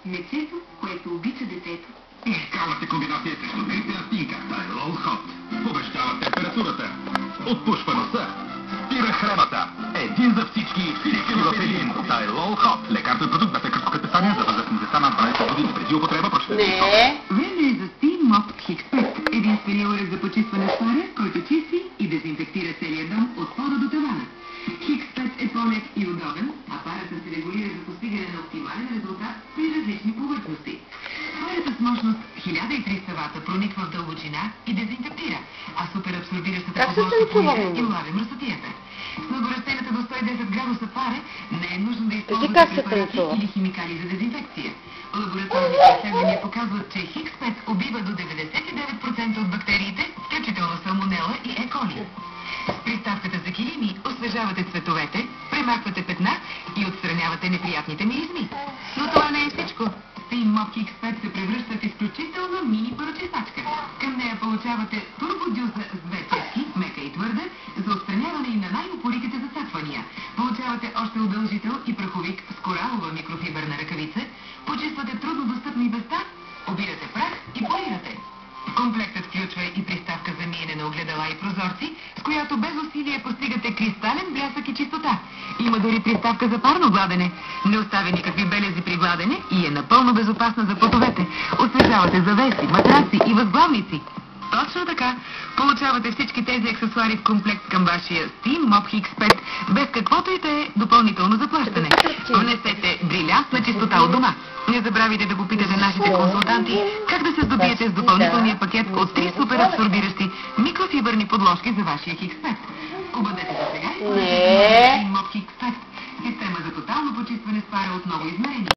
Мечето, което обича детето. Уникалната комбинация срещу грип и астинка. Тайлол Хот. Повещава температурата. Отпушва носа. Спира храната. Един за всички. Всички в един. Тайлол Хот. Лекарство е продукт без лекарско предписание за възрастни деца над 12 години. Преди употреба прочетете. Време е за Steam Mop Hicks. Единствения уред за почистване с пара, който чисти и дезинфектира целия дом от пода до тавана. Hicks е по-лек и удобен, а парата се регулира за постигане на оптимален резултат при различни повърхности. Парата с мощност 1300 вата прониква в дълбочина и дезинфектира, а суперабсорбиращата подложка полира и улавя мръсотията. С нагорещената до 110 градуса пара не е нужно да използвате препарати или химикали за дезинфекция. Лабораторните изследвания показват, че Hicks убива до 99% от бактериите, включително салмонела и Е. коли. С приставката за килими освежавате цветовете, премахвате петна и отстранявате неприятните миризми. Но това не е всичко. Steam Mop Hicks се превръща в изключителна мини парочистачка. Към нея получавате турбодюза с две четки, мека и твърда, за отстраняване и на най-упоритите зацепвания. Получавате още удължител и праховик с коралова микрофибърна ръкавица, почиствате труднодостъпни места, обирате прах и полирате. Комплектът включва и приставка за миене на огледала и прозорци, с която без усилие постигате кристален блясък и чистота. Има дори приставка за парно гладене. Не оставя никакви белези при гладене и е напълно безопасна за потовете. Освежавате завеси, матраци и възглавници. Точно така. Получавате всички тези аксесуари в комплект към вашия Steam Mop Hicks без каквото и да е допълнително заплащане. Внесете брилянтна чистота от дома. Не забравяйте да попитате нашите консултанти как да се здобиете с допълнителния пакет от 3 суперабсорбиращи микрофибърни подложки за вашия Hicks. Обадете се сега и Steam Mop Hicks. Система за тотално почистване с пара отново измерва.